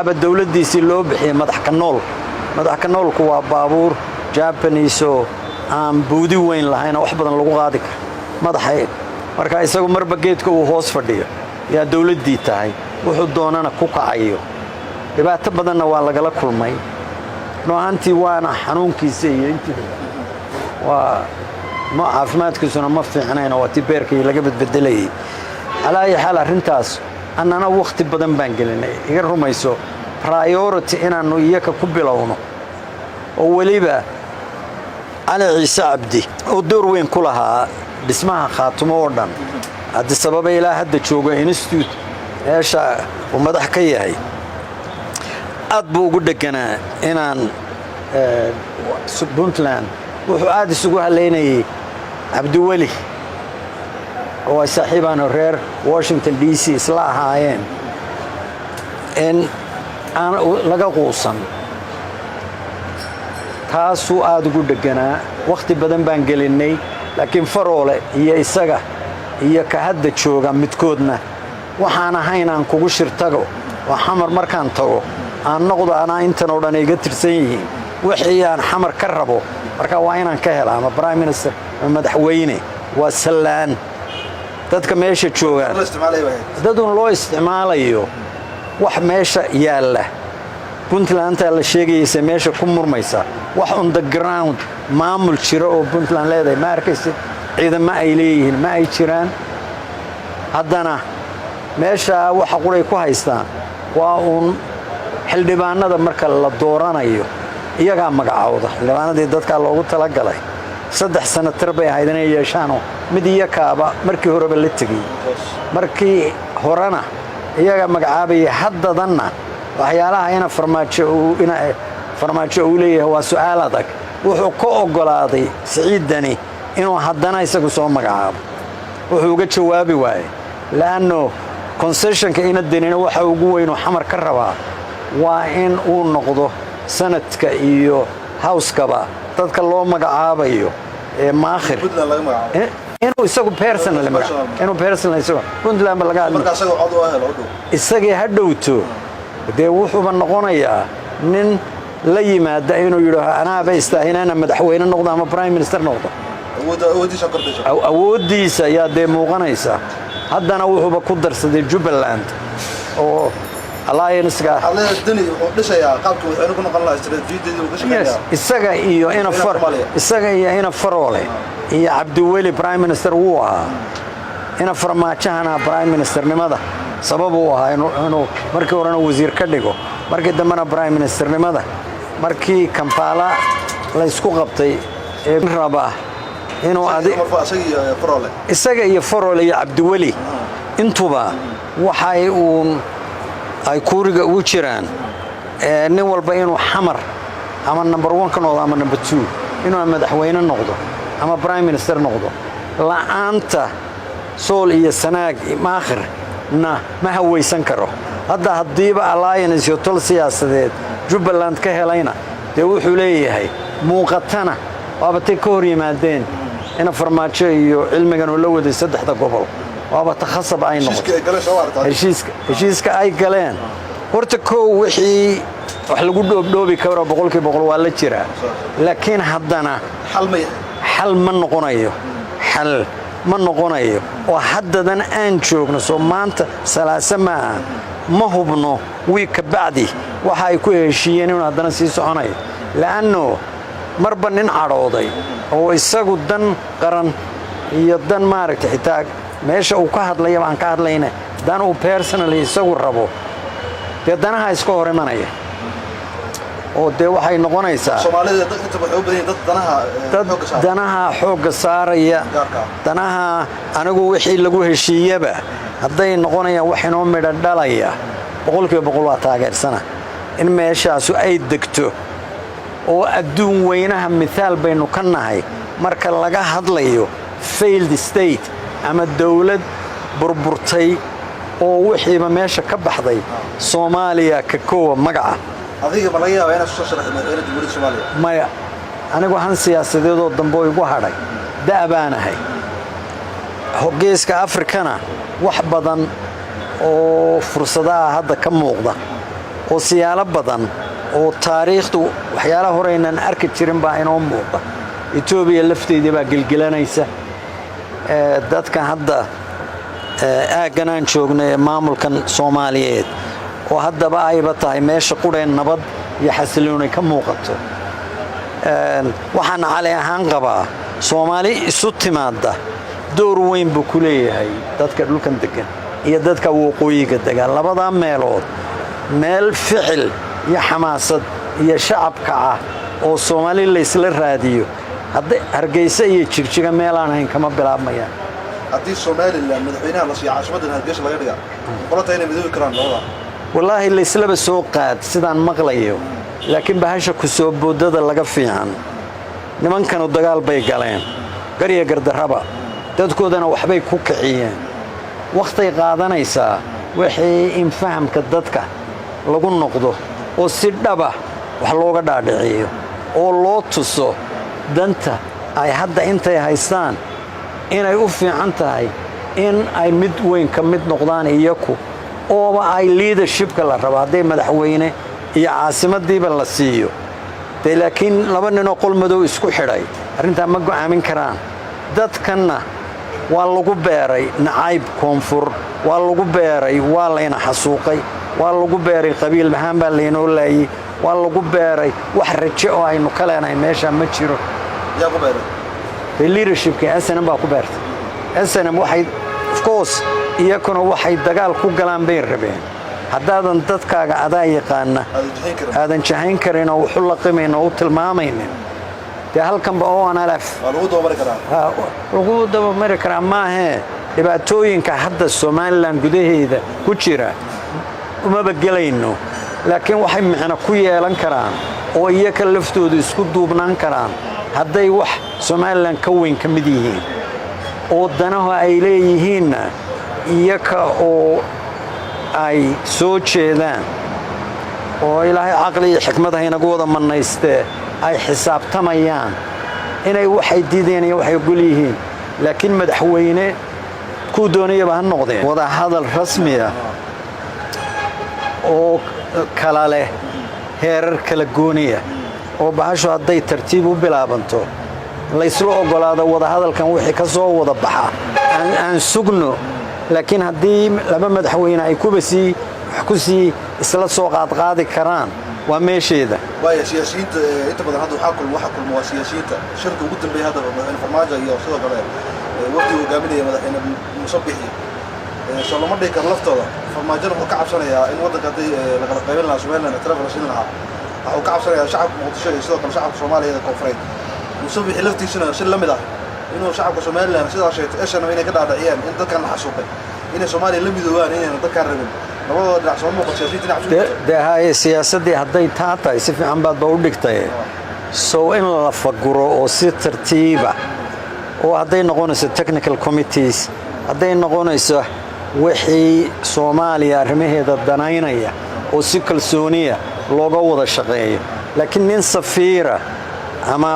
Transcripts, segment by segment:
waxaaba dawladdiisii loo bixiyay madax ka noolku waa baabuur Japanese oo aan buudi weyn lahayn wax badan lagu qaadi karo madaxay marka isagu marba geedka uu hoos fadhiyo yaa dawladdii tahay wuxuu doonana ku kacayo dhibaato badanna waa lagala kulmay noohantii waana xanuunkiisa iyo intii waa ma caafimaadkiisuna ma fiicnayna waa tibeerkii laga bedbedelayay alaa xal arintaas annana waqti badan baan gelinay iga rumayso priority inaanu iyaka ku bilowno oo waliba Ali Ciise Cabdi oo door weyn ku lahaa dhismaha Khaatumo oo dhan hadda sababay ilaa hadda joogo institute eesha uu madax ka yahay aad buu ugu dhaganaa inaan Puntland wuxuu aad isugu haleynayay Cabdiweli oo saaxiibana reer Washington DC isla ahaayeen in aan laga quusan taasuu aad ugu dhaganaa waqti badan baan gelinay laakiin Faroole iyo isaga iyo ka hadda jooga midkoodna waxaan ahayn aan kugu shirtago waa xamar markaan tago aan noqdo ana intan oo dhan iga tirsan yihiin wixii aan xamar ka rabo marka waa inaan ka helaa ama prime minister ama madaxweyne waa salaan dadka meesha joogaan dadun loo isticmaalayo wax meesha yaala Puntland la sheegaysa meesha ku murmaysa wax on the ground maamul jiro oo Puntland leedahay ma arkaysid ciidamo ay leeyihiin ma ay jiraan haddana meesha waxa quray ku haystaan waa un xildhibaanada marka la dooranayo iyaga magacawda xildhibaanadii dadka loogu tala galay 3 sano tarbay ahaydeen yeeshaan mid iyakaaba markii horeba la tagay markii horana iyaga magacaabay haddadanna waxyaalaha ina farmaajo uu leeyahay waa su'aal adag wuxuu ka ogolaaday Siciidani inuu haddana isagu soo magacaabo wuxuu uga jawaabi waayay laano concessionka ina denina waxa ugu weyn oo xamar ka rabaa waa in uu noqdo sanadka iyo house-kaba dadka loo magacaabayo ee maakhir inuu isagu personally inuu personally isagu Puntland laga marka isagu cod u helo isagii hadhowto dee wuxuu noqonayaa nin la yimaada inuu yiraahdo anaaba istaahinaana madaxweyne noqdo ama prime minister noqdo awoodiisa ayaa dee muuqanaysa haddana wuxuuba ku darsaday Jubaland oo alliance-ga dani wuxuu dhisaya qaabka wuxuu ku noqon lahaa istiraatiijiyada uu ka shaqeeyaa isaga iyo ina Faroole iyo Cabdiweli prime minister wuu ahaa ina farmaajahana prime minister nimada sabab uu ahaa inuu markii horena wasiir ka dhigo markii dambena prime minister nimada markii Kampala la isku qabtay ee raba inuu isaga iyo Faroole iyo Cabdiweli intuba waxay ay kuriga u jiraan nin walba inuu xamar ama number 1 ka noqdo ama number 2 inuu madaxweyne noqdo ama prime minister noqdo la'aanta sool iyo sanaag maakhir na ma hawaysan karo hadda hadiiba alliance iyo tol siyaasadeed Jubaland ka helayna dee wuxuu leeyahay muuqatana waaba tay ka hor yimaadeen ina farmaajo iyo cilmigan la waday 3 gobol waaba takhasab ay noqdo heshiiska ay galeen horta koow wixii wax lagu dhoobdhoobi karo 100% waa la jira laakiin haddana xal ma noqonayo oo haddadan aan joogno soo maanta salaasama ma hubno wiika bacdi waxa ay ku heshiiyeen inuu haddana sii soconayo laano marba nin cadhooday oo isagu dan qaran iyo dan maaragtay xitaa meesha uu ka hadlayo aan ka hadlayna dan uu personally isagu rabo dee danaha iska hor imanaya oo dee waxay noqonaysaa Soomaalida inta waxay u badan danaha xooga saaraya danaha anigu wixii lagu heshiiyaba hadday noqonayaan wax inoo midho dhalaya 100% waa taageersana in meeshaasu ay degto oo adduun weynaha midaal baynu ka nahay marka laga hadlayo failed state ama dawlad burburtay oo wixiiba meesha ka baxday Soomaaliya ka koowa magaca adiga ma laga yaabaa inaad soo sharaxdo madaxweynaha dowladda Soomaaliya maya anigu han siyaasadeed oo dambe igu hadhay daabaanahay geeska Afrikana wax badan oo fursadaha hadda ka muuqda oo siyaalo badan oo taariikhdu waxyaalaha hore inaan arki jirin baa inoo muuqda. Etoobiya lafteedii baa gelgelanaysa. Dadka hadda aaggan aan joognay maamulkan Soomaaliyeed oo haddaba ayba tahay meesha qudheen nabad iyo xasilooni ka muuqato. Waxaan cali ahaan qabaa Soomaali isu timaada door weyn buu ku leeyahay dadka dhulkan degan iyo dadka waqooyiga degan. Labada meelood meel ficil iyo xamaasad iyo shacabka ah oo Soomaali la isla raadiyo hadda Hargeysa iyo Jigjiga meel aan ahayn kama bilaabmayaan. haddii Soomaaliland madaxweynaha la siiyo caasimadan Hargeysa laga dhigaa qolata inay midoobi karaan labada wallaahi la islaba soo qaad sidaan maqlayo laakiin bahasha ku soo boodada laga fiican nimankanu dagaal bay galeen gariya gardaraba dadkoodana waxbay ku kiciyeen waqti qaadanaysaa wixii in fahamka dadka lagu noqdo oo si dhaba wax looga dhaadhiciyo oo loo tuso danta ay hadda intay haystaan inay u fiican tahay in ay mid weyn ka mid noqdaan iyaku oo ay leadershipka la rabo haday madaxweyne iyo caasimadiiba la siiyo laakiin laba nin oo qol madow isku xidhay arinta ma go'aamin karaan dadkana waa lagu beeray nacayb koonfur waa lagu beeray waa layna xasuuqay waa lagu beeray qabiil ahaan baa leeno laayay waa lagu beeray wax rajo oo aynu ka leenahay meesha ma jiro yaa ku beeray leadershipka SNM baa ku beertay SNM waxay of course iyakuna waxay dagaal ku galaan bay rabeen haddaadan dadkaaga adaa yaqaana aadan jahayn karin oo wuxuu la qiimeyn oo tilmaamaynin dee halkanba oo analaf lagu dabamari karaa maahe dhibaatooyinka hadda Somaliland gudaheeda ku jira umaba gelayno laakiin waxay micna ku yeelan karaan oo iyaka laftoodu isku duubnaan karaan hadday wax Somaliland ka weyn ka mid yihiin oo danaha ay leeyihiin iyaka oo ay soo jeedaan oo ilaahay aqli iyo xikmad haynagu wada manaystee ay xisaabtamayaan inay waxay diideen iyo waxay gol yihiin laakiin madaxweyne ku doonayaba ha noqdeen wada hadal rasmi ah oo kala leh heerar kala gooniya oo bahasho hadday tartiib u bilaabanto la isla ogolaado wada hadalkan wixii ka soo wada baxa aan sugno laakiin haddii laba madaxweyne ay ku sii isla soo qaadi karaan waa meesheeda waayo siyaasiyiinta inta badan hadda waxa kulmo waa siyaasiyiinta shirka ugu dambeeyay hadda madaxweyne Farmaajo iyo sidoo kale waqti uu hogaaminayay madaxweyne Musabixi soo lama dhigi karo laftooda Farmaajo wuxuu ka cabsanayaa in waddanka hadii la kala qaybin lahaa Somaliland travel siin lahaa wuxuu ka cabsanayaa shacabka Muqdisho iyo sidoo kale shacabka Soomaaliyeed ee koonfureed Musabixi laftiisana si la mid ah inuu shacabka Somaliland sidaas sheegtay SNM inay ka dhaadhiciyeen in dadkan la xasuuqay inay Soomaaliya la midoobaan inay dadkan rabin labadooda dhinac soo muuqato siyaasiyiinta hadday hadday taatay si fiican baad u dhigtay soo in la faguro oo si tartiiba oo hadday noqonayso technical committees hadday noqonayso wixii Soomaaliya arrimaheeda danaynaya oo si kalsooniya looga wada shaqeeyo laakiin nin safiira ama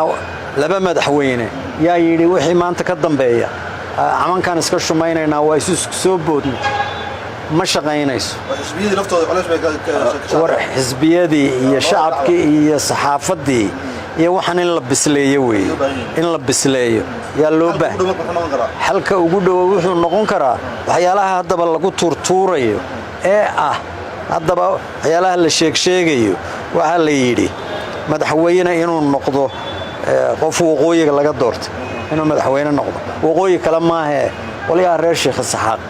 laba madaxweyne yaa yiri wixii maanta ka dambeeya amankan iska shumaynayna waa isu soo boodno ma shaqaynayso xisbiyadii laftooda culays bay war xisbiyadii iyo shacabkii iyo saxaafadii iyo waxaan in la bisleeyo weey in la bisleeyo yaa loo baahan halka ugu dhow wuxuu noqon karaa waxyaalaha haddaba lagu turtuurayo ee haddaba waxyaalaha la sheegayo waxa la yiri madaxweyne inuu noqdo qof waqooyiga laga doorto inuu madaxweyne noqdo waqooyi kala maahe waliya reer Sheekh Saxaaq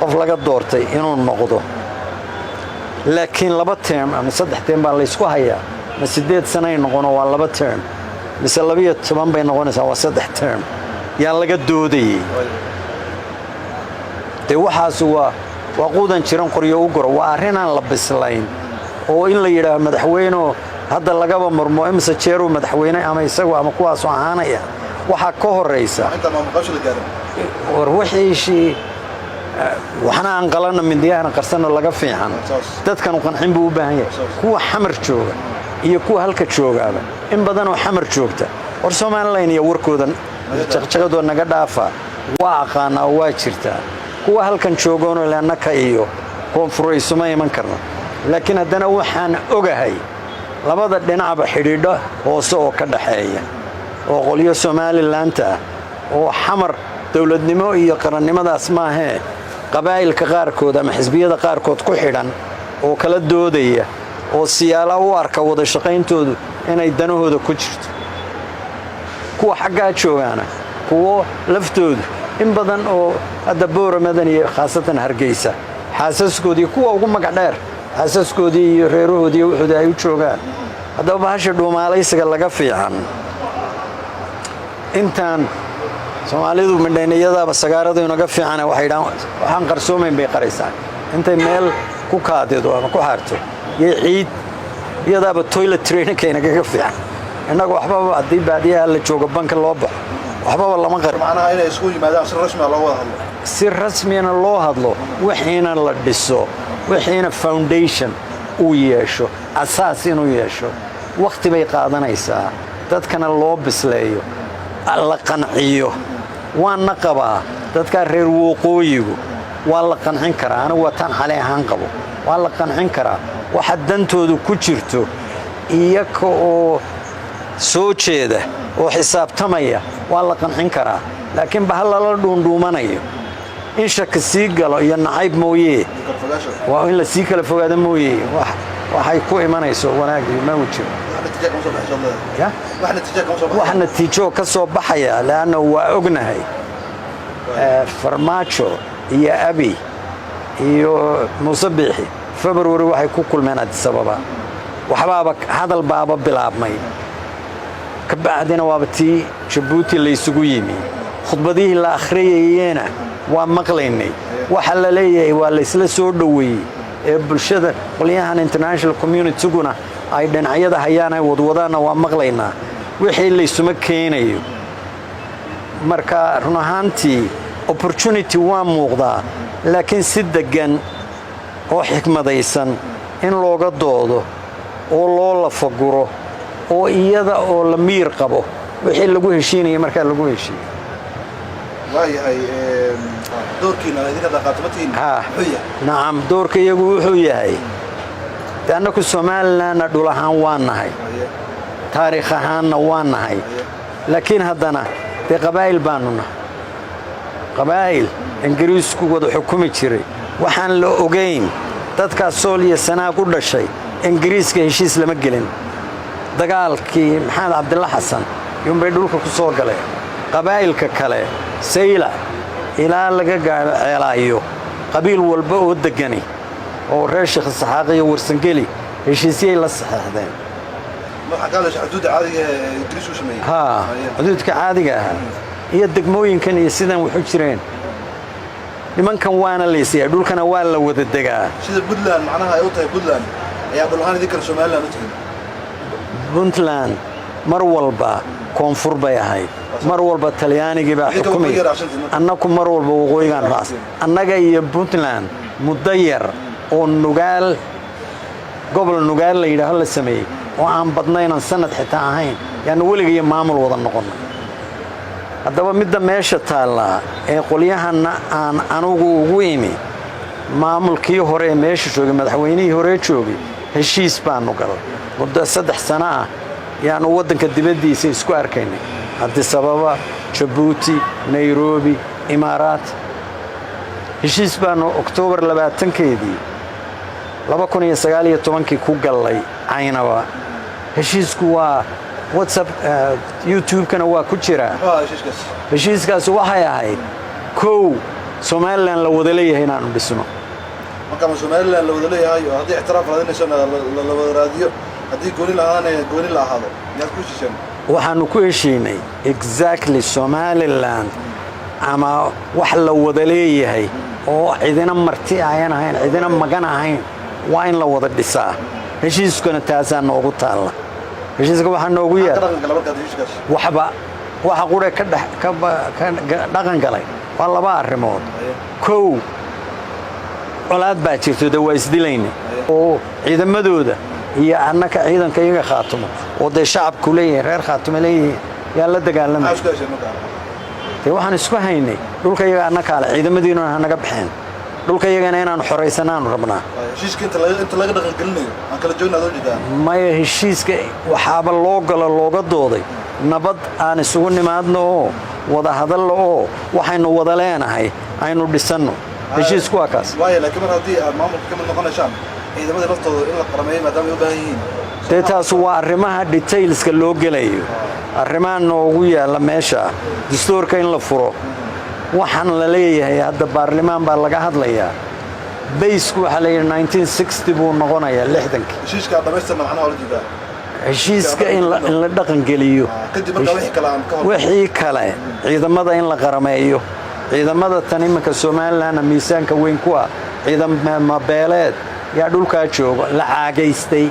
qof laga doortay inuu noqdo laakiin laba term ama saddex term baa la isku hayaa ma 8 sano ay noqono waa laba term mise 12 bay noqonaysaa waa saddex term yaa laga doodayay waxaas waa quudan jiran qoryo u goro waa arrin aan la bislayn oo in la yiraahdo madaxweyne hadda lagaba murmo imsa jeeru madaxweyne ama isagu ama kuwaas oo ahaanaya waxa ka horeysa inta ma maqashada gaarin war wixii waxana aan qalana mindiyana qarsano laga fiican dadkan qancin buu u baahan yahay kuwa xamar jooga iyo kuwa halka joogaaba in badan oo xamar joogta war Soomaaliland iyo warkoodan jaqjaqado naga dhaafa waa aqaana waa jirta kuwa halkan joogoon oo laanaka iyo koonfureysuma iman karna laakiin haddana waxaan ogahay labada dhinacba xidhiidho hoose oo ka dhaxeeya oo qolyo somalilaanta ah oo xamar dowladnimo iyo qarannimadaas maahee qabaa'ilka qaarkood ama xisbiyada qaarkood ku xidhan oo kala doodaya oo siyaala u arka wada shaqayntoodu inay danahooda ku jirto kuwa xaggaa joogaana kuwo laftoodu in badan oo hadda booramadan iyo khaasatan hargeysa xaasaskoodii kuwa ugu magac dheer xaasaskoodii iyo reerahoodii wuxuuda ay u joogaan haddaba bahasha dhuumaalaysiga laga fiican intaan soomaalidu midhayniyadaaba sagaaradu inaga fiicana waxay dhahaan waxaan qarsoomayn bay qaraysaa intay meel ku kaadido ama ku xaarto iyo ciid iyadaaba toilet traininka inagaga fiican innagu waxbaba haddii baadiyaha la joogo banka loo baxo waxbaba lama qarin macnaha inay isku yimaadaan si rasmi ah loo wada hadlo si rasmiyana loo hadlo wixiina la dhiso wixiina foundation uu yeesho asaas inuu yeesho wakhti bay qaadanaysaa dadkana loo bisleeyo la qanciyo waana qabaa dadkaa reer waqooyigu waa la qancin karaa anigu wataan xalay ahaan qabo waa la qancin karaa waxa dantoodu ku jirto iyaga oo soo jeeda oo xisaabtamaya waa la qancin karaa laakiin bahal lala dhuundhuumanayo in shaki sii galo iyo nacayb mooye waa in la sii kala fogaado mooye waxay ku imanayso wanaagii ma u jiro wax natiijo ka soo baxaya laanna waa ognahay farmaajo iyo abi iyo muuse biixi february waxay ku kulmeen addis ababa waxbaaba hadal baaba bilaabmay ka bacdina waaba tii jabuuti laysugu yimi khudbadihii la akhriyayena waa maqlaynay waxa la leeyahay waa laysla soo dhoweeyey ee bulshada qolyahan international communityguna ay dhinacyada hayaan ay wadwadaanna waa maqlaynaa wixii laysuma keenayo marka run ahaantii opportunity waa muuqdaa laakiin si deggan oo xikmadaysan in looga doodo oo loo lafaguro oo iyada oo la miir qabo wixii lagu heshiinaya markaa lagu heshiiyo waayahay doorkiina idinka dhaqaatimatiin nacam doorka iyagu wuxuu yahay annaku somalilandna dhul ahaan waa nahay taariikh ahaanna waa nahay laakiin haddana dee qabaa'il baanu nahay qabaa'il ingiriisku wada xukumi jiray waxaan la ogayn dadkaas sool iyo sanaag u dhashay ingiriiska heshiis lama gelin dagaalkii maxamed cabdilla xasan yunbay dhulka ku soo galeen qabaa'ilka kale sayla ilaa laga gaadho ceelaayo qabiil walba oo deggani oo reer sheekh saxaaq iyo warsangeli heshiisyay la saxeexdeen xuduudka caadiga ahaa iyo degmooyinkan iyo sidan wuxu jireen nimankan waana laysiyaa dhulkana waa la wada degaa sida puntland macnaha ay u tahay puntland ayaa dhul ahaan idinkana somaliland u tihin puntland mar walba koonfur bay ahayd mar walba talyaanigii baa xukumay annaku mar walba waqooyigaan raas annaga iyo puntland muddo yar oo nugaal gobol nugaal la yidhaaho la sameeyey oo aan badnaynan sanad xitaa ahayn yaanu weligiiyo maamul wada noqonnay haddaba midda meesha taallaa ee qolyahanna aan anugu ugu imi maamulkii hore ee meesha joogay madaxweynihii hore joogay heshiis baanu galay muddo 3 sano ah yaanu waddanka dibaddiisa isku arkaynay addis ababa jabuuti nairobi imaaraat heshiis baanu oktoobar 20keedii 2019 ku gallay caynaba heshiisku waa whatsapp youtube-kana waa ku jira heshiiskaasi waxay ahayd kow somaliland la wada leeyahay inaanu dhisno marka somaliland la wada leeyahay oo haddii ixtiraaf raadinayso la wada raadiyo haddii gooni lahaana gooni la ahaado yaad ku heshiiseen waxaanu ku heshiinay exactly somaliland ama wax la wada leeyahay oo cidina marti ayan ahayn cidina magan ahayn waa in la wada dhisaa heshiiskuna taasaa noogu taalla heshiiska waxaa noogu yaal waxba waxa qura ka dhaqan galay waa 2 arrimood kow colaad baa jirto da waa isdilayna oo ciidamadooda iyo annaka ciidanka iyaga khaatumo oo dee shacabku leeyahay reer khaatumo leeyahay yaa la dagaalamay dee waxaan isku haynay dhulka iyaga annaka ale ciidamadiinuna hanaga baxeen dhulka iyagana inaan xoraysanaanu rabnaa heshiiska inta laga dhaqan gelinayo aan kala joogna adoo jeedaa maya heshiiska waxaaba looga dooday nabad aan isugu nimaadno oo wada hadallo oo waxaynu wada leenahay aynu dhisanno heshiisku waa kaas waayo laakiin mar haddii aad maamulka ka mid noqonaysaan ciidamada laftooda in la qarameeyo maadaama ay u baahan yihiin dee taas waa arrimaha detailska loo gelayo arrimaha noogu yaalla meesha dastuurka in la furo waxaan la leeyahay hadda baarlamaan baa laga hadlayaa baysku waxaa la yidhi 1960 buu noqonayaa 60kii heshiiska dhamaystirna macnaha la jeedaa heshiiska in la dhaqan geliyo kadib marka wixii kale aan ka hor wixii kale ciidamada in la qarameeyo ciidamada tan iminka Soomaaliland miisaanka weyn ku ah ciidamada beeleed yaa dhulka jooga la caagaystay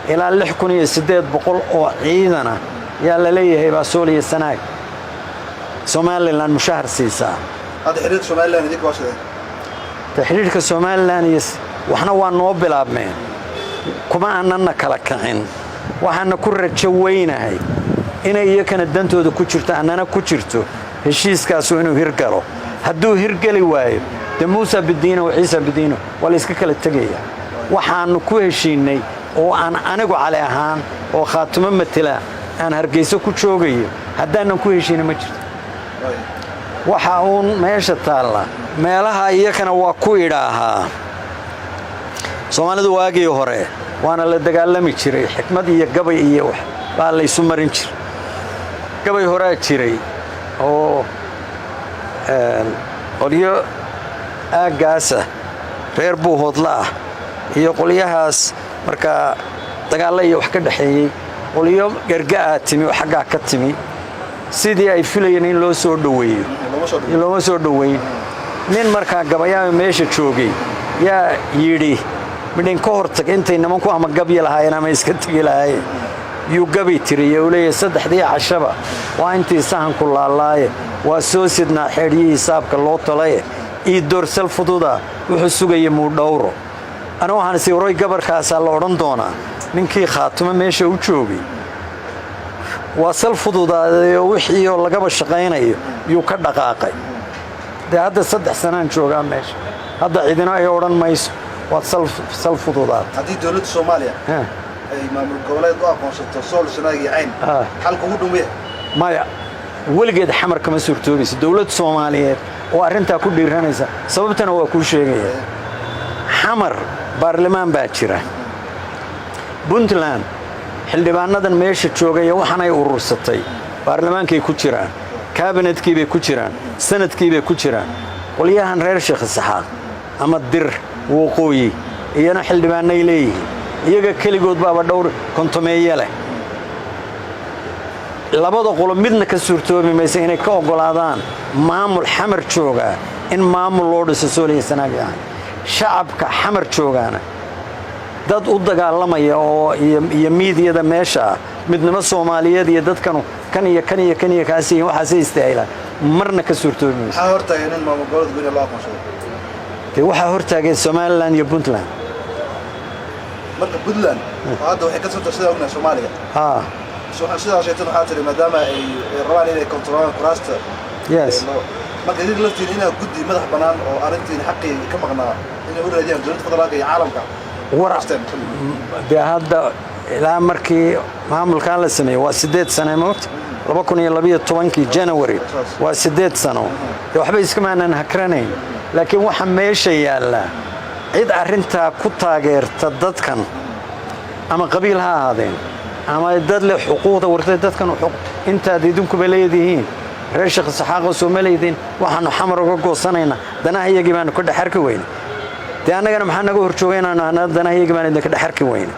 ilaa 6800 oo ciidana yaa la leeyahay baa Soomaaliya sanaag Soomaaliland mushahar siisaa hadda xiriirka Soomaaliland idinka waa sidee xiriirka Soomaaliland waxna waa noo bilaabmeen kuma aanna kala kacin waxaana ku rajo weynahay inay iyakana dantooda ku jirto annana ku jirto heshiiskaas inuu hirgalo hadduu hirgali waayo de Muuse Bidiino iyo Ciise Bidiino wala iska kala tagaya waxaanu ku heshiinay oo aan anigu cali ahaan oo khaatimo matala aan Hargeysa ku joogayo haddaanan ku heshiinay ma jirto waxa uun meesha taala meelaha iyakana waa ku idhaahaa Soomaalidu waagii hore waana la dagaalami jiray xikmad iyo gabay iyo wax baa la isu marin jiray gabay hore jiray oo qoliyo aagaasa reer Buuhoodla ah iyo qoliyahaas marka dagaal iyo wax ka dhaxeeyay qoliyo gargaa timi oo xagga ka timi sidii ay filayeen in loo soo dhaweeyo looma soo dhaweeyo nin marka gabayaa meesha joogay yaa yiri midin ka hortag intay nimanku ama gabya lahaayeen ama iska tagi lahaayeen yuu gabi tiriyay oo leeyahay saddexdii cashaba waa intii sahan ku laalaaye waa soo sidnaa xeedhii hisaabka loo talay ii doorsal fududa wuxuu sugayay muu dhowro ana waxaan si waray gabarkaas la oran doonaa ninkii khaatimo meesha u joogay waa sal fududaaday oo wixii oo laga shaqeynayo yuu ka dhaqaaqay hadda 3 sanaan joogaa meesha hadda cidina ay oran mayso waa sal fududaad haddii dawladda Soomaaliya ay maamul goboleed u aqoonsato Sool Sanaag iyo Cayn xalku ugu dhow maya weligeed xamar kama suurtoobayso dawladda Soomaaliyeed oo arinta ku dhiiranaysa sababtana waa ku sheegaya xamar baarlamaan baa jira Puntland xildhibaanadan meesha joogay waxaan ay urursatay baarlamaankay ku jiraan kaabinetkii bay ku jiraan sanadkii bay ku jiraan qoliyahan reer Sheekh Saxaaq ama dir waqooyi iyana xildhibaanay leeyihiin iyaga kaligood baaba dhowr kontomeeye leh labada qolo midna ka suurtoobi maysa inay ka ogolaadaan maamul xamar jooga in maamul loo dhiso Soomaaliya sanaag yahay shacabka xamar joogana dad u dagaalamaya oo iyo miidiyada meesha midnimo Soomaaliyeed iyo dadkanu kan iyo kaasi waxa si istaayla marna ka suurtoobi maysa waxa hortaagan in maamul goboleed gooni loo aqoonsado waxa hortaagan Somaliland iyo Puntland marka Puntland hadda waxay ka soo tarsaday ogna Soomaaliya sidaas ay tahay tiri maadaama ay rabaan inay kontrolaan kuraasta yes marka idin laftiin inaa guddi madax banaan oo arintiin xaqii ka maqnaa inay u raadiyaan dawladda federaalka iyo caalamka hadda ilaa markii maamulkan la sameeyay waa 8 sano moot 2012 January waa 8 sano waxba iska maanan hakranayn laakiin waxa meesha yaala cid arinta ku taageerta dadkan ama qabiil ha ahaadeen ama dad leh xuquuqda wartay dadkan inta idinku baleedihiin reer Sheekh Saxaaq oo Soomaaliyeed waxaanu xamar uga goosanayna danaha iyagii baan ku dhaxarki weyn anagana maxaa naga horjoogeynaa danaha iyagii baan idinka dhaxarki weyn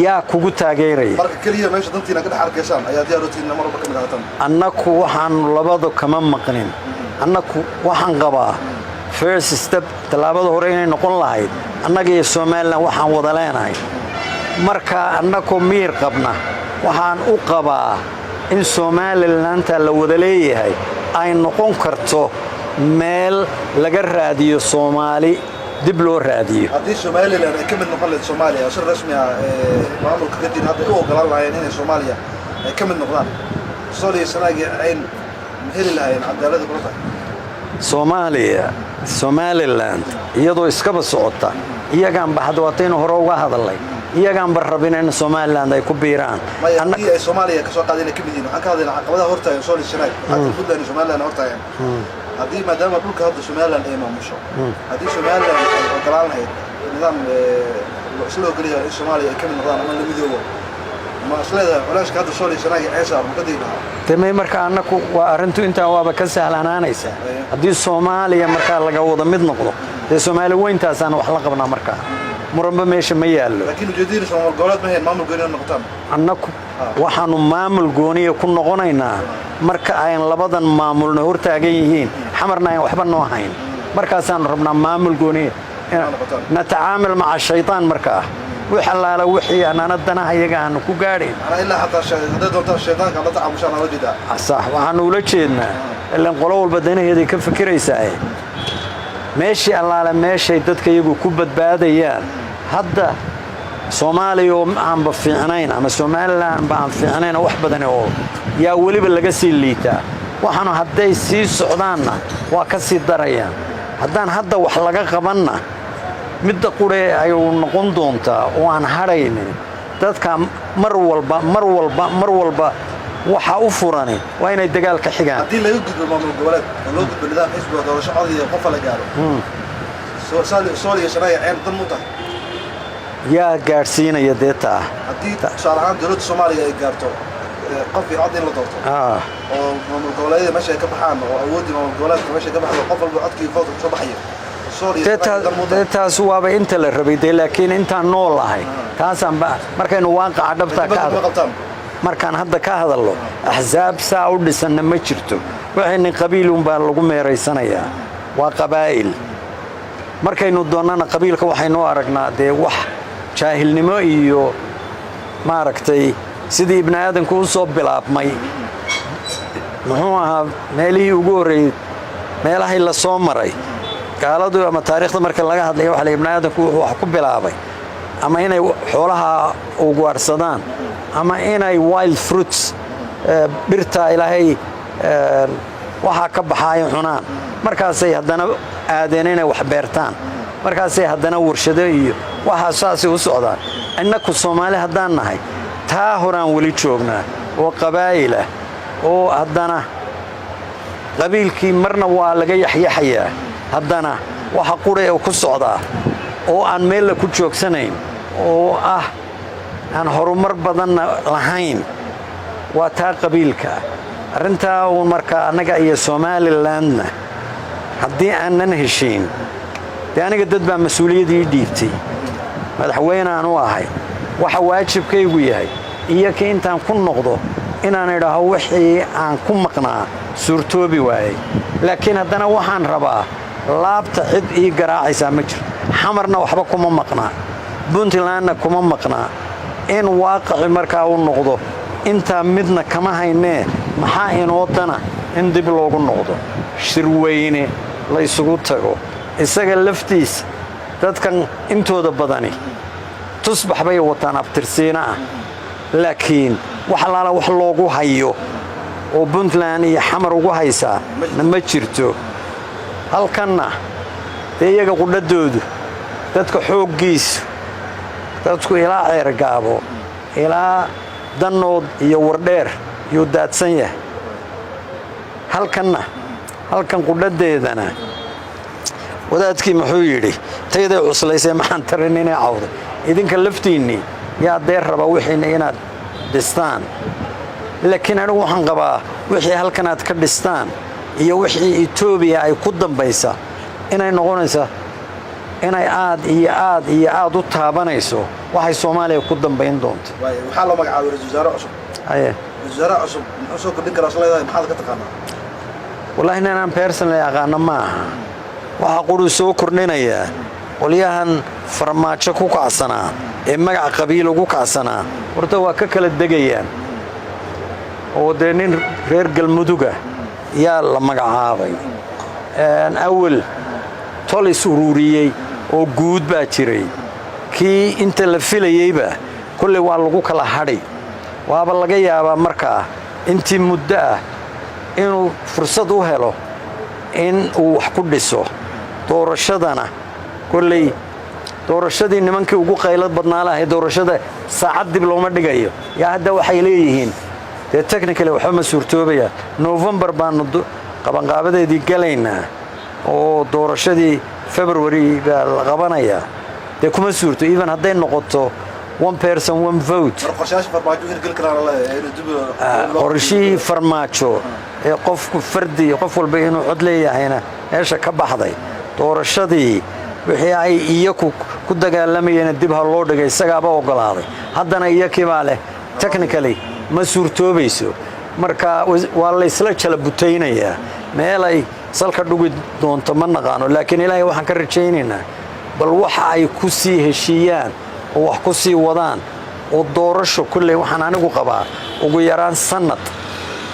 yaa kugu taageeray marka kaliya meesha dantiina ka dhaxarkaysan ayaa diyaarootiin marba ka mid ahatan annaku waxaan labada kama maqnin annaku waxaan qabaa first step talaabada hore inay noqon lahayd annaga iyo Soomaaliland waxaan wada leenahay marka annaku miir qabna waxaan u qabaa in Soomaaliland la wada leeyahay ay noqon karto meel laga raadiyo Soomaali dib loo raadiyo haddii Soomaaliland ay ka mid noqon lahayd Soomaaliya si rasmi ah maamulka kadib hadda u ogolaan lahayn inay Soomaaliya ay ka mid noqdaan Soomaaliya sanaag ay heli lahayn cadaalad ku tahay somaliland iyadoo iskaba socota iyagaanba hadda waataynu hore uga hadalay iyagaanba rabin in somaliland ay ku biiraan haddii ay soomaaliya ka soo qaadayna ka mid yihiin waxaan ka hadlaynaa caqabadaha hortaagan soo lisanaay hadda puntland somaliland hortaagan haddii maadaama dhulka hadda somaliland ay maamusho haddii somaliland ay ogolaan lahayd nidaam isla ogolyahay in soomaaliya ay ka mid noqdaan ama la midoobo ma isleedahay culeyska hadda soo lisanaay ceesa mukadii lahaa temay markaa annaku waa arrintu intaa waaba ka sahlanaanaysa haddii soomaaliya markaa laga wada mid noqdo dee soomaali weyntaasaan wax la qabnaa markaa muranba meesha ma yaallo laakiin ujeedadiina Soomaal goboleed ma hayn maamul gooni noqotaan annaku waxaanu maamul gooniya ku noqonaynaa marka ayan labadan maamulna hortaagan yihiin xamarna ayan waxba noo hayn markaasaanu rabnaa maamul gooniya natacaamil maca shaytaan markaa wix allaala wixii aanana danaha iyaga aanu ku gaadhayn ilaa xataa hadday doontaan shaytaanka la tacaamushaan ala jeedaa sax waxaanu ula jeednaa ilaan qolo walba danaheeday ka fikiraysaa meeshii allaale meeshay dadka iyagu ku badbaadayaan hadda soomaaliya oo aanba fiicnayn ama somalilandba aan fiicnayn wax badan oo yaa weliba laga sii liitaa waxaanu hadday sii socdaanna waa ka sii darayaan haddaan hadda wax laga qabanna midda quree ayuu noqon doontaa oo aan hadhaynin dadka mar walba waxa u furani waa inay dagaal ka xigaan haddii laga gudbo maamul goboleed oo loo gudbo nidaam xisbiga doorasho cod iyo qof la gaaro Soomaaliya sharciga ceen dan u tahay yaa gaadhsiinaya deetaa haddii tusaale ahaan dowladda Soomaaliya ay gaarto qof iyo cod in la doorto oo maamul goboleedyada meesha ay ka baxaan oo awoodii maamul goboleedka meesha ka baxdo qof walba codkii vote soo baxaya taas waaba inta la rabay dee laakiin intaan nool ahay taasaan markaynu waaqaca dhabtaa markaan hadda ka hadallo axsaab saa u dhisanna ma jirto waxayna qabiilunbaa lagu meeraysanayaa waa qabaa'il markaynu doonnana qabiilka waxaynu aragnaa dee wax jaahilnimo iyo maaragtay sidii ibni aadanku u soo bilaabmay muxuu ahaa meelihii ugu horreeyey meelahay la soo maray gaaladu ama taariikhda marka laga hadlaya waxa la ibni aadanku wuxuu wax ku bilaabay ama inay xoolaha ugaarsadaan ama inay wild fruits dhirta ilaahay waxaa ka baxaaya cunaan markaasay haddana aadeen inay wax beertaan markaasay haddana warshado iyo waxaa saasay u socdaan innaku soomaali haddaan nahay taa horaan weli joognaa oo qabaa'ilah oo haddana qabiilkii marna waa laga yaxyaxayaa haddana waxa qura ee ku socdaa oo aan meella ku joogsanayn oo ah aan horumar badanna lahayn waa taa qabiilka arrintaa uun markaa annaga iyo somalilandna haddii aanan heshiin dee aniga dad baa mas-uuliyadii dhiibtay madaxweynaan u ahay waxa waajibkaygu yahay iyo kii intaan ku noqdo inaan idhaaho wixii aan ku maqnaa suurtoobi waayey laakiin haddana waxaan rabaa laabta cid ii garaacaysaa ma jirto xamarna waxba kuma maqnaa puntlandna kuma maqnaa in waaqaci markaa u noqdo intaa midna kama haynee maxaa inoo dana in dib loogu noqdo shirweyne la isugu tago isaga laftiisa dadkan intooda badani tusbax bay wataan abtirsiina ah laakiin wax allaala wax loogu hayo oo puntland iyo xamar ugu haysaa ma jirto halkanna dee iyaga qudhadoodu dadka xooggiisu dadku ilaa ceergaabo ilaa dannood iyo wardheer yuu daadsan yahay halkan qudhadeedana wadaadkii muxuu yidhi tayday cuslaysee maxaan tarin inay cawday idinka laftiinnii yaa dee raba wixiina inaad dhistaan laakiin anigu waxaan qabaa wixii halkan aad ka dhistaan iyo wixii etoobiya ay ku dambaysa inay noqonaysa inay aad iyo aad iyo aad u taabanayso waxay soomaaliya ku dambayn doonto waxaa loo magacaabay ra-iisul wasaare cusub ra-iisul wasaare cusub muxuu soo kordhin karaa isleedahay maxaad ka taqaanaa wallaahi inaan personally aqaano ma aha waxaa quruu soo kordhinayaa qolyahan farmaajo ku kacsanaa ee magac qabiil ugu kacsanaa horta waa ka kala degayaan oo dee nin reer galmuduga yaa la magacaabay awal tol is ururiyey oo guud baa jiray kii inta la filayeyba kolley waa lagu kala hadhay waaba laga yaabaa markaa intii muddo ah inuu fursad u helo in uu wax ku dhiso doorashadana kolley doorashadii nimankii ugu qaylad badnaa lahay doorashada saacad dib looma dhigayo yaa hadda waxay leeyihiin dee technically waxba ma suurtoobaya November baanu qabanqaabadeedii galaynaa oo doorashadii February baa la qabanayaa dee kuma suurto even hadday noqoto one person one vote qorshihii farmaajo ee qofku fardi qof walba inuu cod leeyahayna meesha ka baxday doorashadii wixii ay iyaku ku dagaalamayeen dib ha loo dhigay isagaaba ogolaaday haddana iyakii baa leh technically ma suurtoobayso marka waa la isla jala butaynayaa meel ay salka dhugi doonto ma naqaano laakiin ilaahay waxaan ka rajaynaynaa bal waxa ay ku sii heshiiyaan oo wax ku sii wadaan oo doorasho kulley waxaan anigu qabaa ugu yaraan sanad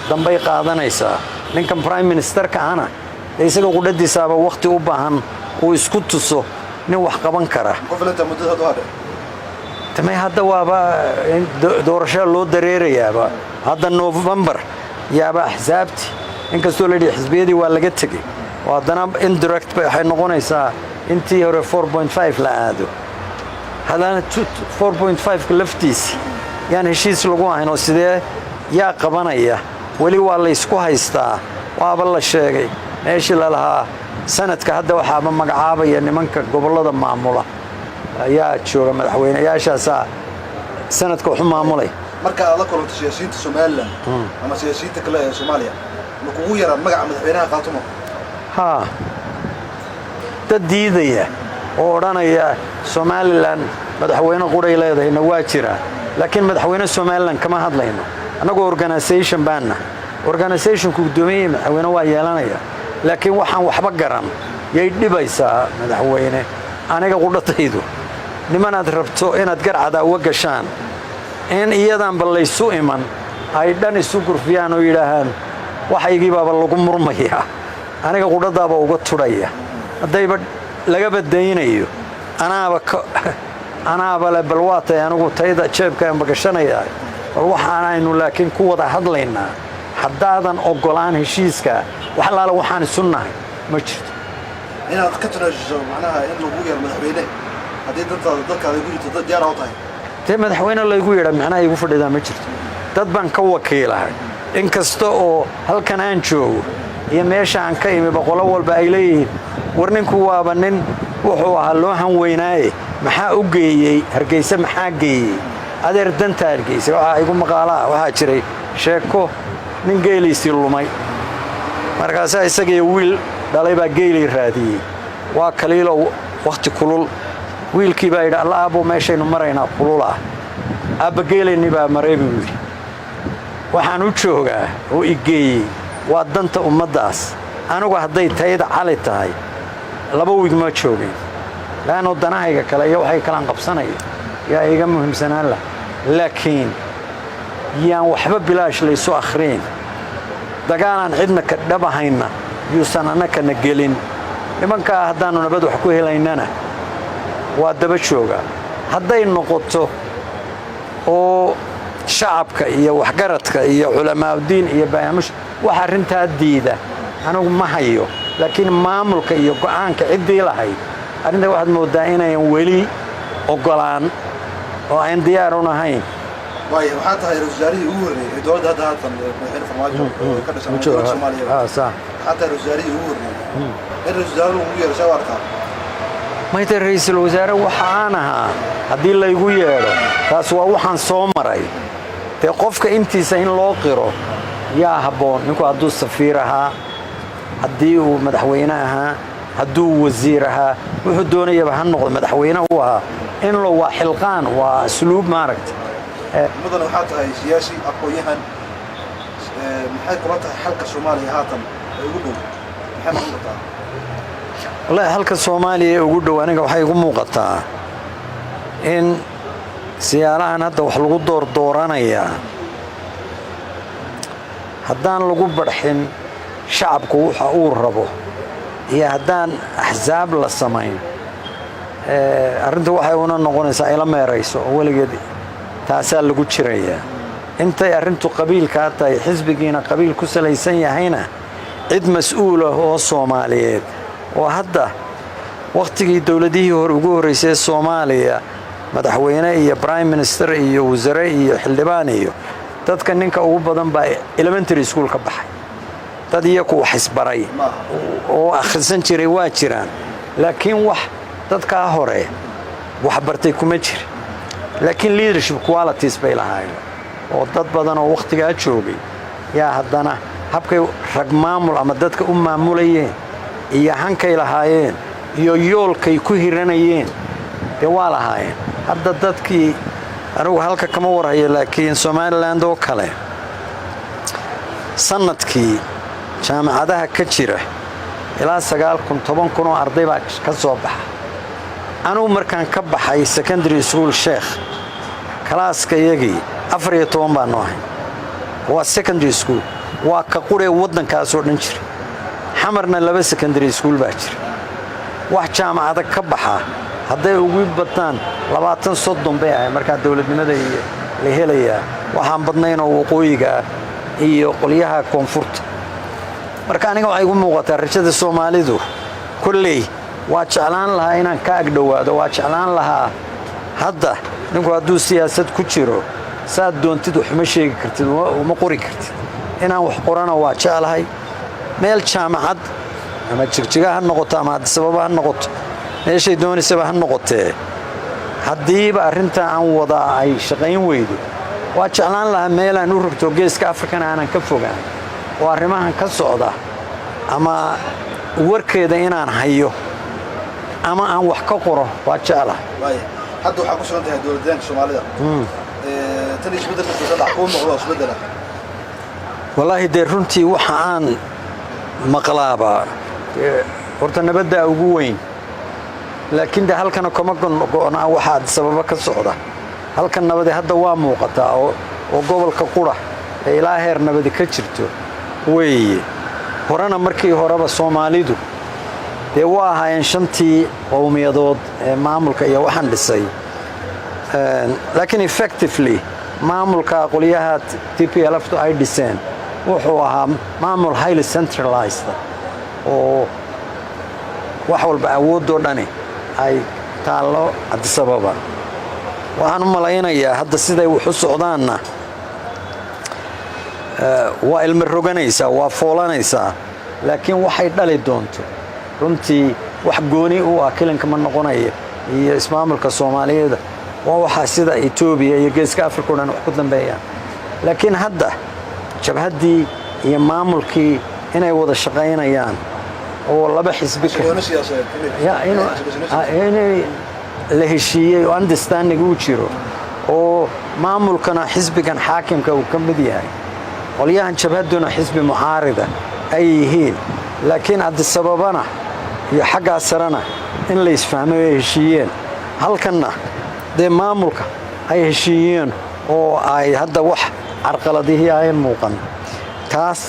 dambay qaadanaysaa ninkan prime ministerka ana isaga qudhadiisaaba waqti u baahan uu isku tuso nin wax qaban kara tamay hadda waaba doorasho loo dareerayaaba hadda November yaaba axsaabti inkastoo la yidhi xisbiyadii waa laga tegay oo haddana indirect waxay noqonaysaa intii hore 4.5 la aado haddana 4.5 laftiisi yaan heshiis lagu ahayn oo sidee yaa qabanaya weli waa la isku haystaa waaba la sheegay meeshii la lahaa sanadka hadda waxaaba magacaabaya nimanka gobollada maamula ayaa jooga madaxweynayaashaasa sanadka wuxuu maamulay marka aad la kulanto siyaasiyiinta Soomaaliland ama siyaasiyiinta kale ee Soomaaliya ma kugu yaraan magaca madaxweynaha qaatumo dad diidaya oo odhanaya Soomaaliland madaxweyne quray leedahayna waa jira laakiin madaxweyne Soomaaliland kama hadlayno anagoo organization baana organizationku guddoomiye madaxweyne waa yeelanaya laakiin waxaan waxba garan yay dhibaysaa madaxweyne aniga qudhataydu nimanaad rabto inaad garcada uga gashaan in iyadan balaysu iman ay dhan isu gurfiyaan oo yiraahaan waxaygii baaba lagu murmaya aniga qudhadaaba uga tudhaya hadayba laga badaynayo anaaba la balwaatay anigu tayda jeebka aan bagashanaya bal waxaan aynu laakiin ku wada hadlaynaa haddaadan ogolaan heshiiska wax laala waxaan sunnahay ma jirto inaad ka tanaasho macnaha in lagu yeero madaxweyne haddii dadka ay ku jirto dad diyaar u tahay te madaxweyne lagu yeero macnaha igu fadhidaa ma jirto dad baan ka wakiilahay in kasta oo halkan aan joogo iyo meesha aan ka imi boqolo walba ay leeyihiin war ninku waaba nin wuxuu ahaa loo han weynaaye maxaa u geeyey Hargeysa maxaa geeyey adeer danta Hargeysa waxa igu maqaalaa waxa jiray sheeko nin geeliisi lumay markaas isagii wiil dhalay baa geeli raadiyay waa kaliilo waqti kulul wiilkii baa yidhi alla aabo meeshaynu maraynaa kulula aaba geelini baa maray buu yidhi waxaan u joogaa oo igeeyey waa danta ummadaas anigu hadday tayda cali tahay laba wiig ma joogin laano danahayga kale iyo waxay kala qabsanayeen yaa iga muhiimsanaan laakiin yaan waxba bilaash la isu akhriin dagaalan cidna ka dhabahayna yuusan anakana gelin nimanka haddaanu nabad wax ku helaynana waa daba jooga hadday noqoto oo shacabka iyo waxgaradka iyo culimaadudiin iyo barnaamij waxa arintaa diida anigu ma hayo laakiin maamulka iyo go'aanka cidii lahayd arinta waxaad moodaa inay weli ogolaan oo aan diyaar u nahayn waxaa tahay ra'iisul ugu horeeyay dowladda hadda madaxweyne farmaajo ka dhashay Soomaaliya حتى الوزاري يقول الوزاري ugu yeeshay warka maayta ra'iisul wasaare waxaanaha hadii la igu yeero taas waa waxaan soo maray te qofka intiisa in loo qiro yaa haboon ninku haduu safiir ahaa hadii uu madaxweyne ahaa haduu wasiir ahaa wuxuu doonayaba han noqdo madaxweyne uu ahaa in loo waa xilqaan waa asluub maaragta mudan waxa tahay siyaasi aqoonyahan maxay kula tahay xalka Soomaaliya haatan ugu dhow maxay muuqataa والله halka Soomaaliya ugu dhow aniga waxay igu muuqataa in siyaarahan hadda wax lagu dooranaya haddaan lagu barxin shacabku waxa uu rabo iyo haddaan ahzaab la sameeyo arinta waxay una noqonaysaa ila meerayso waligeed taasa lagu jiraya intay arintu qabiilka tahay xisbigiina qabiil ku salaysan yahayna cid mas-uula oo soomaaliyeed oo hadda wakhtigii dowladihii hore ugu horraysay soomaaliya madaxweyne iyo prime minister iyo wasare iyo xildhibaan iyo dadka ninka ugu badan baa elementary school ka baxay dad iyaku wax isbaray oo akhrisan jiray waa jiraan laakiin wax dadkaa hore wax bartay kuma jirin laakiin leadership qualities bay lahaayeen oo dad badan oo wakhtigaa joogay yaa haddana habkay rag maamul ama dadka u maamulayeen iyo hankay lahaayeen iyo yoolkay ku hiranayeen dee waa lahaayeen hadda dadkii anigu halka kama warhayo laakiin somaliland oo kale sanadkii jaamacadaha ka jira ilaa 9,000 oo arday baa ka soo baxa anugu markaan ka baxay secondary school sheekh kalaaska iyagii 14 baan noo ahay waa secondary school waa ka quree waddankaasoo dhan jira xamarna 2 secondary school baa jira wax jaamacada ka baxa hadday ugu badnaan 20-30 bay ahay markaa dowladnimada la helayaa waxaan badnaynoo waqooyiga iyo qolyaha koonfurta marka aniga waxay igu muuqataa rajada soomaalidu kolley waa jeclaan lahaa inaan ka agdhowaado waa jeclaan lahaa hadda ninku hadduu siyaasad ku jiro saad doontid waxuma sheegi kartid uma qori kartid inaan wax qorana waa jeclahay meel jaamacad ama jigjiga ha noqoto ama Addis Ababa ha noqoto meeshay doonaysaba ha noqotee haddiiba arrintaa aan wadaa ay shaqayn weydo waa jeclaan lahaa meelaan u rogto geeska afrikana aanan ka fogaan oo arrimahan ka socda ama warkeeda inaan hayo ama aan wax ka qoro waa jeclahay hadda waxaa ku sugan tahay dowladdeegaanka soomaalida tan isbeddelka socda kuu muuqdo isbeddela wallaahi dee runtii waxa aan maqlaaba horta nabadda ugu weyn laakiin de halkana kama go'naa waxa Addis Ababa ka socda halkan nabadi hadda waa muuqataa oo gobolka qura ee ilaa heer nabadi ka jirto weeye horena markii horeba Soomaalidu dee waa ahaayeen 5 qowmiyadood ee maamulka iyo waxaan dhisay laakiin effectively maamulka qoliyaha TPLF ay dhiseen wuxuu ahaa maamul highly centralized oo wax walba awoodoo dhani ay taalo Addis Ababa waxaan u malaynayaa hadda siday wax u socdaanna waa ilmi roganaysaa waa foolanaysaa laakiin waxay dhali doonto runtii wax gooni u ah kilanka ma noqonayo iyo ismaamulka Soomaaliyeed waa waxa sida Ethiopia iyo geeska Afrika oo dhan wax ku dambeeyaan laakiin hadda jabhadii iyo maamulkii inay wada shaqaynayaan oo laba xisbi ka inay la heshiiyey oo understanding uu jiro oo maamulkana xisbigan xaakimka uu ka mid yahay qolyahan jabhaduna xisbi mucaarida ay yihiin laakiin Addis Ababana iyo xagga sarana in la isfahmo ay heshiiyeen halkanna dee maamulka ay heshiiyeen oo ay hadda wax carqaladihii ay muuqan taas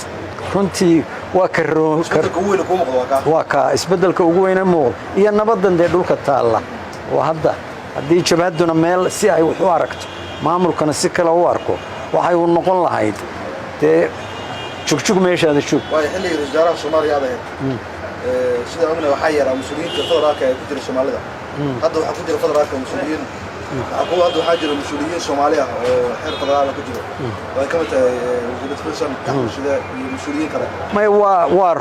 runtii waa ka isbeddelka ugu weyn ee muuqda iyo nabadan dee dhulka taalla oo hadda haddii jabhaduna meel si ay wax u aragto maamulkana si kale u arko waxay u noqon lahayd dee jugjug meeshaada joog waayo xilligii wasaaraha Soomaaliya aad ahayd sida ognahay waxaa yaraa mas'uuliyiinta federaalka ee ku jira Soomaalida hadda waxaa ku jira federaalka mas'uuliyiin hadda waxaa jira mas'uuliyiin Soomaali ah oo xeer federaal ku jira way ka mid tahay wasiirada federation sida iyo mas'uuliyiin kale may waa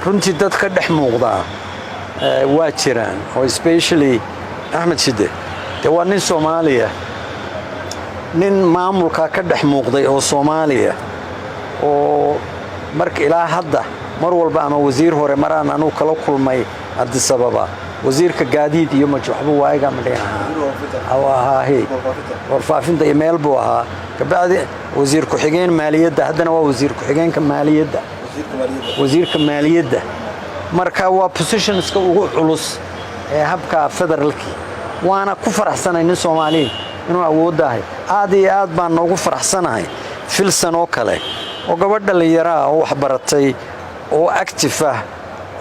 runtii dad ka dhex muuqda waa jiraan oo especially Ahmed Shide dee waa nin Soomaaliya nin maamulka ka dhex muuqday oo Soomaaliya oo marka ilaa hadda mar walba ama wasiir hore maraan anu kala kulmay Addis Ababa wasiirka gaadiid iyo majxubu waaga madheeha warfaafinta email buu ahaa kabacdi wasiir ku xigeen maaliyadda haddana waa wasiir ku xigeenka maaliyadda wasiirka maaliyadda marka waa positionska ugu culus ee habka federaalki waana ku faraxsanahay nin Soomaali inuu awoodahay aad iyo aad baan ugu faraxsanahay filsan oo kale oo gabadh dhalinyaro ah oo wax baratay oo active ah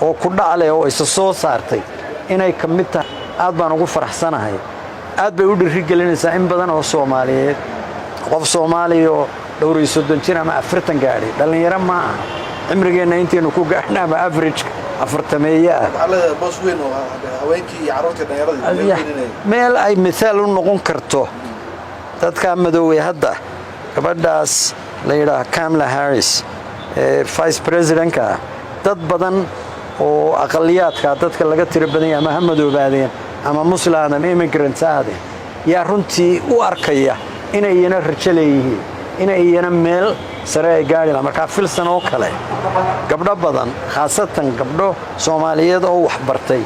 oo ku dhaclay oo isa soo saartay inay ka mid tahay aad baan ugu faraxsanahay aad bay u dhirigelinaysaa in badan oo Soomaaliyeed qof Soomaali oo dhowr iyo 30 jir ama 40 gaari dhalinyaro ma aha cimrigeena intaynu ku gaarnaaba average afartameeya على بوس وين هواينكي عروتي دنيرادي meel ay misaal u noqon karto dadka madoobay hadda gabadhaas la yiraahdo Kamala Harris vice presidentka dad badan oo aqaliyaadka dadka laga tiro badan yahay ama madoobaadeen ama muslimaan ama immigrants aadeen yaa runtii u arkaya inay iyana rajo leeyihiin inay iyana meel sare ay gaari lahayn marka filsan oo kale gabdho badan khaasatan gabdho Soomaaliyeed oo wax bartay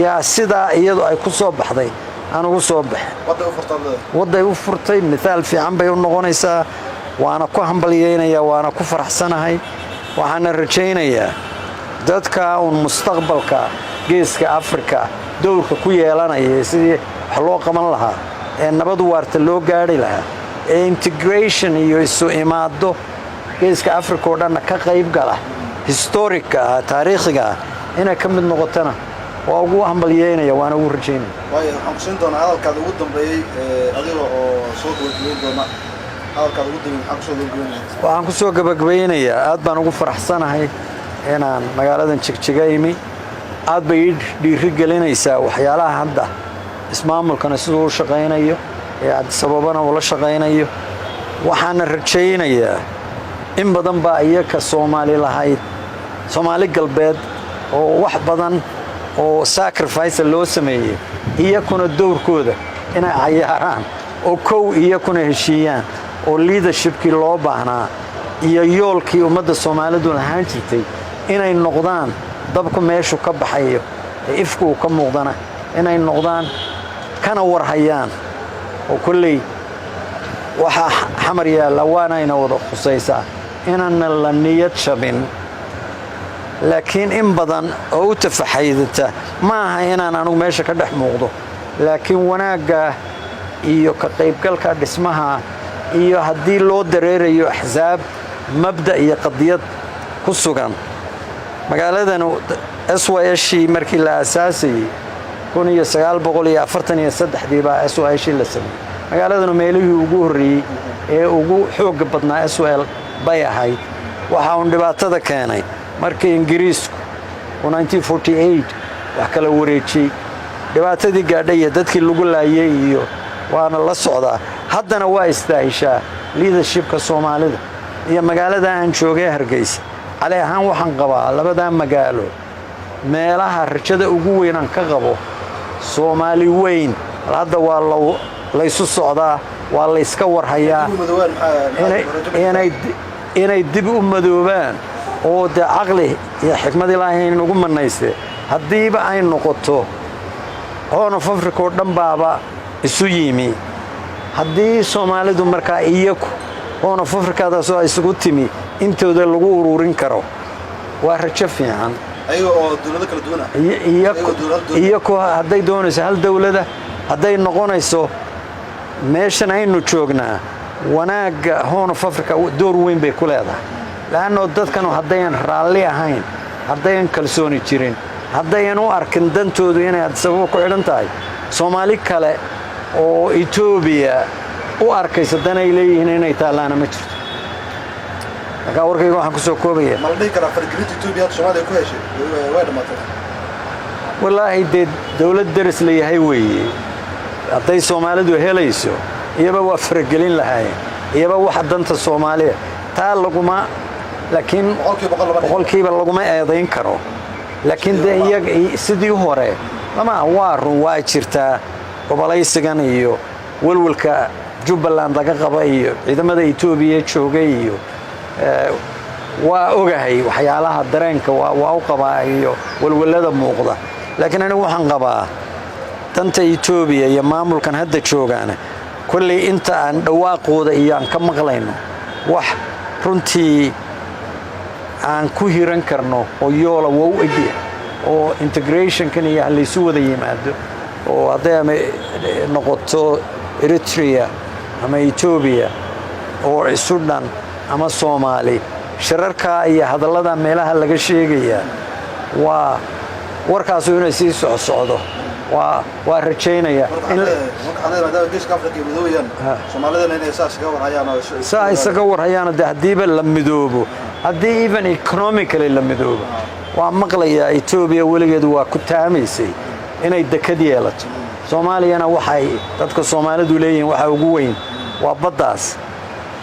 yaa sida iyadu ay ku soo baxday aan ugu soo baxay waday u furtay misaal fiican bay u noqonaysaa waana ku hambalyeynaya waana ku faraxsanahay waxaan rajaynayaa dadka oo mustaqbalka geeska Afrika dowrka ku yeelanaya sidii wax loo qaban lahaa ee nabad waarta loo gaari lahaa ee integration iyo isu imaado geeska Afrika oo dhan ka qayb gala historica taariikhiga inay ka mid noqotana waa ugu hambalyeynaya waana ugu rajaynaya waxaan ku siin doonaa hadalkaada ugu dambeeyay adiga oo soo gudbin doona hadalkaada ugu dambeeyay waxaan ku soo gabagabeynayaa aad baan ugu faraxsanahay inaan magaaladan Jigjiga imi aad bay dhiiri gelinaysaa waxyaalaha hadda ismaamulkana sidoo uu shaqeynayo ee aad sababana ula shaqeynayo waxaan rajaynayaa in badan baa iyaka Soomaali lahayd Soomaali galbeed oo wax badan oo sacrifice loo sameeyay iyakuna dowrkooda inay cayaaraan oo kow iyakuna heshiiyaan oo leadershipkii loo baahnaa iyo yoolkii ummadda Soomaalidu lahaan jirtay inay noqdaan dabku meeshu ka baxayo ifku ka muuqdana inay noqdaan kana warhayaan oo kulley waxa xamar yaala waana ina wada khusaysaa inaan la niyad shabin laakiin in badan oo u tafaxaydata ma aha inaan anigu meesha ka dhex muuqdo laakiin wanaaga iyo ka qaybgalka dhismaha iyo haddii loo dareerayo axsaab mabda iyo qadiyad ku sugan magaaladan SYSH markii la aasaasay 1943 baa SYSH la sameeyay magaaladan meelihii ugu horeeyay ee ugu xoog badnaa SYL bay ahayd waxa uu dhibaatada keenay markii Ingiriisku 1948 wax kala wareejiyay dhibaatadii gaadhay dadkii lagu laayay iyo waana la socdaa haddana waa istaahishaa leadershipka Soomaalida iyo magaalada aan joogay Hargeysa على هان waxaan qabaa labada magaalo meelaha rajada ugu weyn aan ka qabo Soomaali weyn hadda waa la isu socdaa waa la iska warhayaa inay dib u madoobaan oo de aqli iyo xikmad Ilaahay nagu manaysay hadiiba ay noqoto Horn of Africa oo dhan baaba isu yimi hadii Soomaalidu markaa iyagu Horn of Africa soo isugu timi intooda lagu ururin karo waa rajo fiican ayagoo dawlado kala duwan iyagoo haday doonayso hal dawlada haday noqonayso meeshan aynu joognaa wanaaga Horn of Africa door weyn bay ku leedahay laano dadkan hadayaan raalli ahayn hadayaan kalsooni jirin hadayaan u arkin dantoodu inay sabab ku xidhan tahay Soomaali kale oo Ethiopia u arkaysa danay leeyihiin inay taalaana ma jirto marka warkayga waxaan ku soo koobaya ma la dhihi karaa fargelinta Ethiopia Soomaaliya ku heshay way dhamaatay wallaahi dawlad daris leeyahay weeye haday Soomaalidu helayso iyaba waa fargelin lahaayeen iyaba wax danta Soomaaliya taa laguma laakiin boqolkiiba laguma eedayn karo laakiin iyaga sidii hore lama waa jirtaa gobolaysigan iyo walwalka Jubbaland laga qaba iyo ciidamada Ethiopia joogay iyo waa ogahay waxyaalaha dareenka waa u qabaa iyo walwalada muuqda laakiin anigu waxaan qabaa danta Ethiopia iyo maamulkan hadda joogaana kulli inta aan dhawaaqooda iyo aan ka maqlayno wax runtii aan ku hiran karno oo yoola waa u eegay oo integration kan iyo la isu wada yimaado oo haday noqoto Eritrea ama Ethiopia oo Sudan ama Soomaali shirarka iyo hadallada meelaha laga sheegaya waa warkaas inay sii socdo waa rajaynaya in maadaama geeska Afrika ay midoobaan Soomaalida inay isaga warhayaan hadiiba la midoobo haddii even economically la midoobo waa maqlayaa Ethiopia weligeed waa ku taamaysay inay dekad yeelato Soomaaliyana waxay dadka Soomaalidu leeyihiin waxa ugu weyn waa baddaas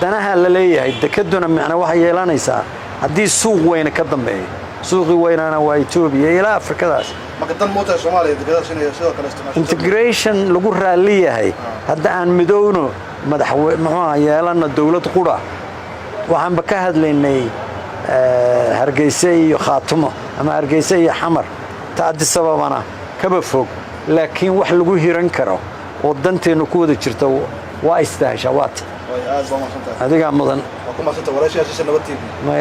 danaha la leeyahay dekaduna macna waxa yeelanaysaa haddii suuq weyn ka dambeeyo suuqi weynana waa Ethiopia ilaa Afrikadaas marka dan moota Soomaaliya dekadaas inay sidoo kale isticmaasho integration lagu raaliyahay hadda aan midowno madaxweyne muxuu yeelana dawlad qura waxaan ba ka hadlaynay Hargeysa iyo Khaatumo ama Hargeysa iyo Xamar taadi sababana kaba fog laakiin wax lagu hiran karo oo danteenu ku wada jirto waa istaashawaat way aad baa ma santaa adiga mudan waa kuma santaa walaashiyaasha nabad TV